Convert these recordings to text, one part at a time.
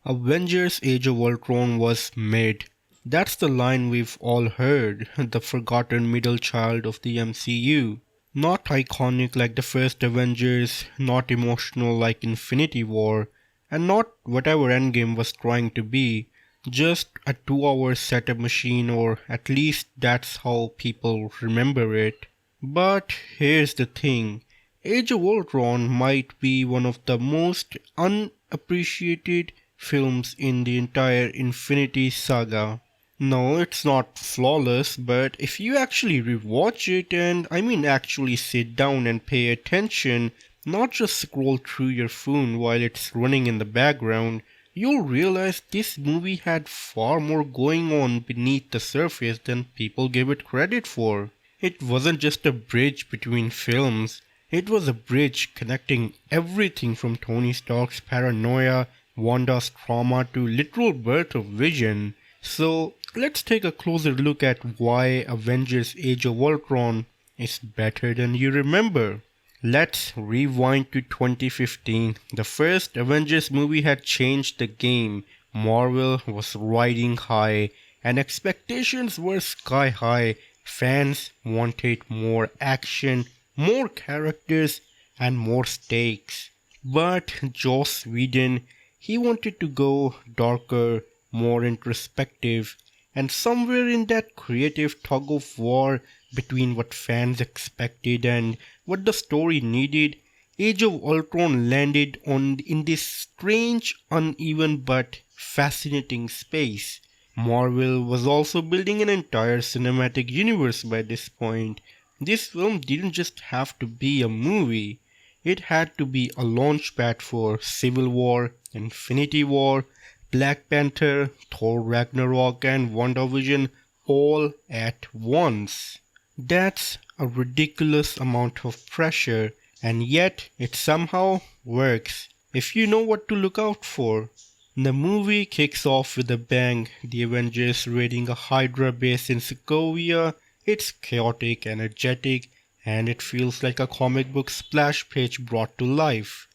Avengers Age of Ultron was mid. That's the line we've all heard, the forgotten middle child of the MCU. Not iconic like the first Avengers, not emotional like Infinity War, and not whatever Endgame was trying to be, just a 2 hour setup machine, or at least that's how people remember it. But here's the thing, Age of Ultron might be one of the most unappreciated films in the entire Infinity Saga. No, it's not flawless, but if you actually rewatch it and actually sit down and pay attention, not just scroll through your phone while it's running in the background, you'll realize this movie had far more going on beneath the surface than people give it credit for. It wasn't just a bridge between films, it was a bridge connecting everything from Tony Stark's paranoia, Wanda's trauma to literal birth of Vision. So let's take a closer look at why Avengers Age of Ultron is better than you remember. Let's rewind to 2015. The first Avengers movie had changed the game. Marvel was riding high and expectations were sky high. Fans wanted more action, more characters, and more stakes. But Joss Whedon, he wanted to go darker, more introspective, and somewhere in that creative tug of war between what fans expected and what the story needed, Age of Ultron landed in this strange, uneven but fascinating space. Marvel was also building an entire cinematic universe by this point. This film didn't just have to be a movie, it had to be a launchpad for Civil War, Infinity War, Black Panther, Thor Ragnarok, and WandaVision all at once. That's a ridiculous amount of pressure, and yet it somehow works if you know what to look out for. The movie kicks off with a bang, the Avengers raiding a Hydra base in Sokovia. It's chaotic, energetic, and it feels like a comic book splash page brought to life.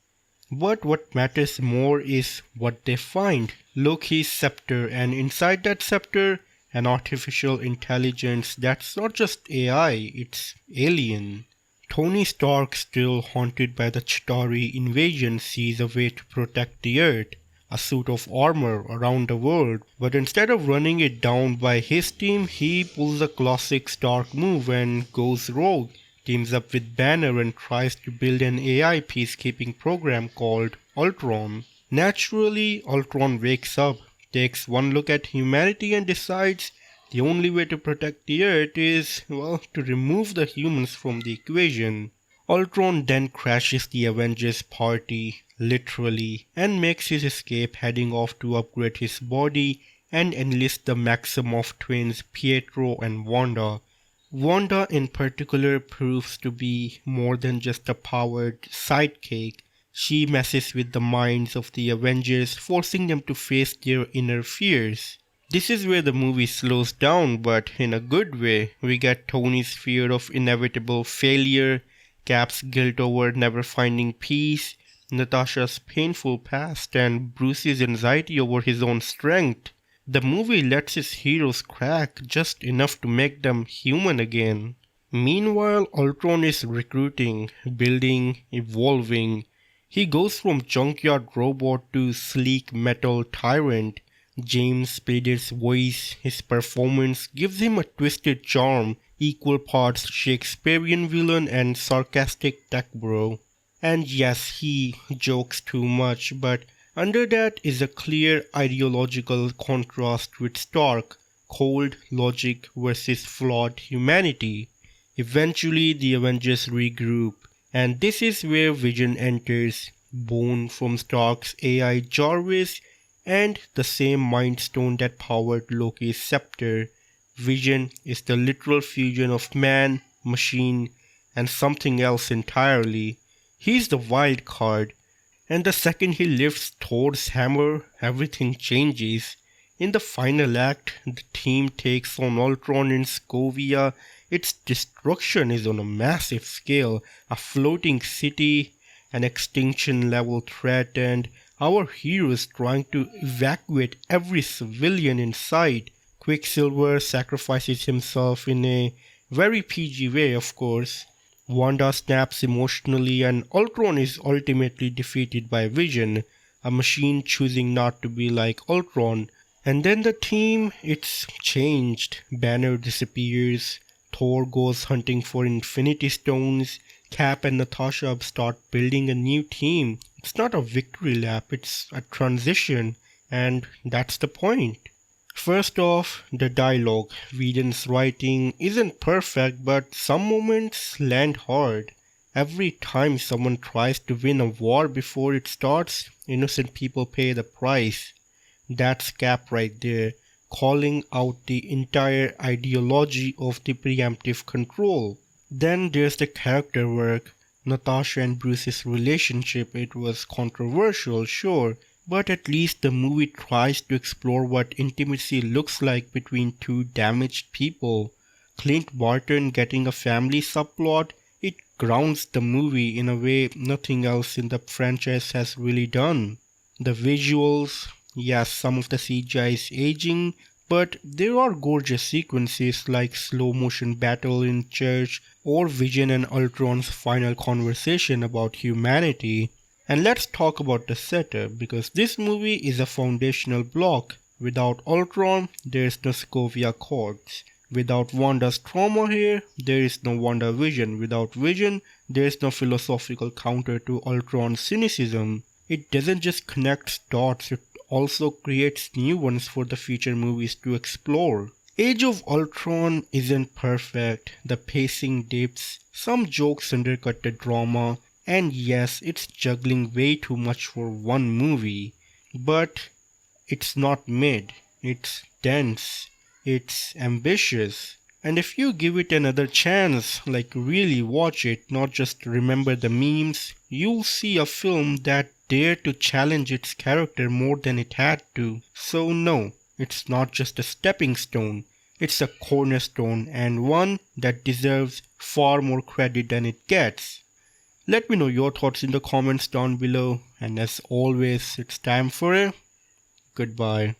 But what matters more is what they find. Loki's scepter, and inside that scepter, an artificial intelligence that's not just AI, it's alien. Tony Stark, still haunted by the Chitauri invasion, sees a way to protect the Earth, a suit of armor around the world, but instead of running it down by his team, he pulls a classic Stark move and goes rogue, teams up with Banner and tries to build an AI peacekeeping program called Ultron. Naturally, Ultron wakes up, takes one look at humanity and decides the only way to protect the Earth is, well, to remove the humans from the equation. Ultron then crashes the Avengers party, literally, and makes his escape, heading off to upgrade his body and enlist the Maximoff twins Pietro and Wanda. Wanda in particular proves to be more than just a powered sidekick. She messes with the minds of the Avengers, forcing them to face their inner fears. This is where the movie slows down, but in a good way. We get Tony's fear of inevitable failure, Cap's guilt over never finding peace, Natasha's painful past, and Bruce's anxiety over his own strength. The movie lets its heroes crack just enough to make them human again. Meanwhile, Ultron is recruiting, building, evolving. He goes from junkyard robot to sleek metal tyrant. James Spader's voice, his performance gives him a twisted charm, equal parts Shakespearean villain and sarcastic tech bro. And yes, he jokes too much, but under that is a clear ideological contrast with Stark, cold logic versus flawed humanity. Eventually, the Avengers regroup, and this is where Vision enters, born from Stark's AI Jarvis and the same Mind Stone that powered Loki's scepter. Vision is the literal fusion of man, machine, and something else entirely. He's the wild card, and the second he lifts Thor's hammer, everything changes. In the final act, the team takes on Ultron in Sokovia. Its destruction is on a massive scale, a floating city, an extinction level threat, and Our hero is trying to evacuate every civilian in sight. Quicksilver sacrifices himself in a very PG way, of course. Wanda snaps emotionally, and Ultron is ultimately defeated by Vision, a machine choosing not to be like Ultron. And then the theme, it's changed. Banner disappears, Thor goes hunting for Infinity Stones, Cap and Natasha start building a new team. It's not a victory lap, it's a transition, and that's the point. First off, the dialogue. Whedon's writing isn't perfect, but some moments land hard. Every time someone tries to win a war before it starts, innocent people pay the price. That's Cap right there, calling out the entire ideology of the preemptive control. Then there's the character work. Natasha and Bruce's relationship, it was controversial, sure, but at least the movie tries to explore what intimacy looks like between two damaged people. Clint Barton getting a family subplot, it grounds the movie in a way nothing else in the franchise has really done. The visuals, yes, some of the CGI is aging, but there are gorgeous sequences like slow motion battle in church or Vision and Ultron's final conversation about humanity. And let's talk about the setup, because this movie is a foundational block. Without Ultron, there is no Sokovia Accords. Without Wanda's trauma here, there is no WandaVision. Without Vision, there is no philosophical counter to Ultron's cynicism. It doesn't just connect dots, it also creates new ones for the future movies to explore. Age of Ultron isn't perfect, the pacing dips, some jokes undercut the drama, and yes, it's juggling way too much for one movie. But it's not mid, it's dense, it's ambitious. And if you give it another chance, like really watch it, not just remember the memes, you'll see a film that dared to challenge its character more than it had to. So no, it's not just a stepping stone, it's a cornerstone, and one that deserves far more credit than it gets. Let me know your thoughts in the comments down below, and as always, it's time for a goodbye.